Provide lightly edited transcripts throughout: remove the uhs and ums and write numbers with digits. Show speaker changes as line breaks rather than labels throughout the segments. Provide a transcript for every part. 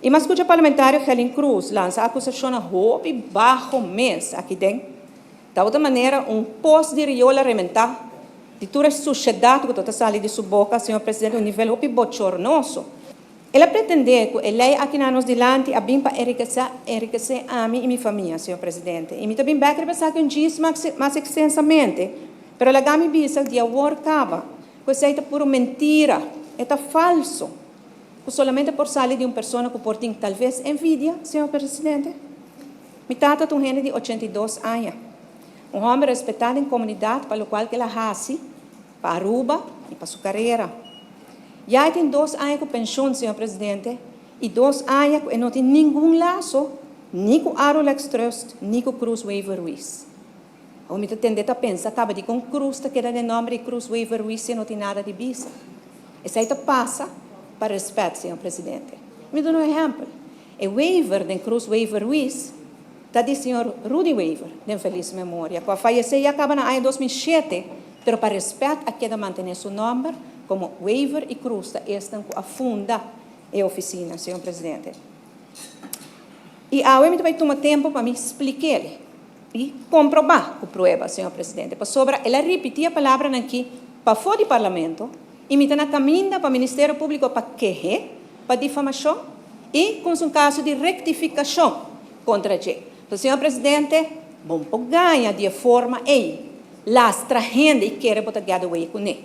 E mas escuta parlamentar Helen Cruz lança acusação a roubo bajo mês aqui dentro. Da outra maneira, posto de riola rementar, de toda a sociedade que está saindo de sua boca, senhor presidente, um nível muito bochornoso. Ela pretende que a lei aqui na nos dilante a bem para enriquecer a mim e minha família, senhor presidente. E me também vai pensar que diz mais extensamente, mas ela me diz que a workava, que isso é pura mentira, é falso. Que solamente por sair de uma pessoa que tem talvez envidia, senhor presidente. Me tata tem gente de 82 anos. Um homem respeitado em comunidade, para o qual ela raça, para Aruba e para sua carreira. Já tem 2 anos com pensão, senhor presidente, e 2 anos que não tem nenhum laço, nem com Arolex Trust, nem com Cruz Weaver Ruiz. O me tende a pensar, acaba de com Cruz, que era de nome de Cruz Weaver Ruiz, e não tem nada de visa. Isso aí passa para respeito, senhor presidente. Me dou um exemplo. O waiver de Cruz Weaver Ruiz, está de senhor Rudy Weaver, de feliz memória, que faleceu e acaba no ano 2007, mas para respeito a queda manter seu nome, como Weaver e Cruz estão a funda a oficina, senhor presidente. E a OEM vai tomar tempo para me explicar e comprovar com prueba, senhor presidente. Para sobra, ela repetir a palavra aqui para fora do parlamento e me está caminhando para o Ministério Público para querer, para difamação e com um caso de rectificação contra a gente. Então, senhor presidente, bom ganha de forma lastra gente e quer botar gado aí com ele.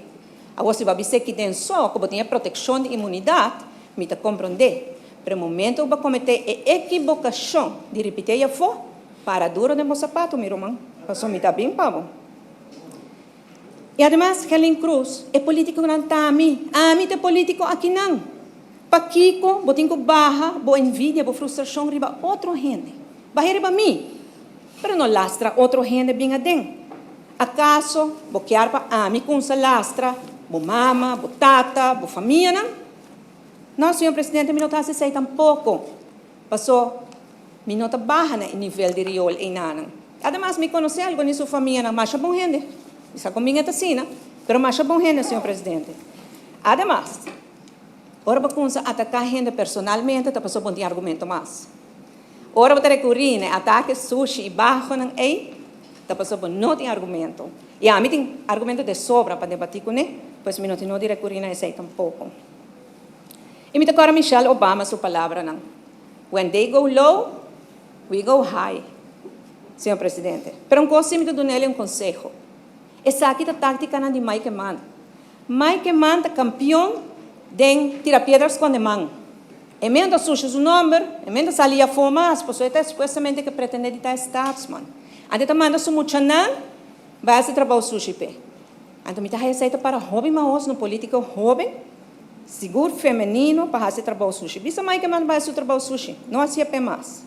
Agora, se vai dizer que tem só, como tem proteção de imunidade, me está compreender. Para o momento, eu vou cometer a equivocação de repetir a for para duro de meu sapato, meu irmão. Passou me está bem, pavo. E, además, Helen Cruz é político que não está a mim é político aqui não. Para Kiko, vou ter que barra, vou envidia, vou frustração, riba outro gente. Vai riba mim, mas não lastra outro gente bem adentro. Acaso, vou querer para a mim com essa lastra, vou mama, vou tata, vou família, não? Não, senhor presidente, me não está a tampouco. Passou, me não está barra no nível de riol em nada. Además, me conhece algo de sua família, não, mas é bom gente. Isso comigo é assim, não? Mas mais é bom gente, senhor presidente. Además, ora vou começar a atacar gente personalmente, está passou bom de argumento mais. Ora vou recorrer, né? Ataque sushi e barro, não é? Está passou bom, não tem argumento. E a mim tem argumento de sobra para debater com ele, pois me não tem de recorrer a esse tampouco. E me toca Michelle Obama sua palavra, não? When they go low, we go high, senhor presidente. Pero coisa me dou nele conselho. Essa aqui é a tática de Mike Mann. Mike Mann é campeão de tirar pedras com a mão. Emenda suja o número, emenda salia foma, as pessoas estão supostamente que pretendem estar statsman. Ante tá manda su muchanan, vai se trabalhar sushi pe. Ante me tá receita para hobby maos no político hobby, seguro feminino para se trabalhar sushi. Bisa mais que man vai se trabalhar sushi, não assim é mais.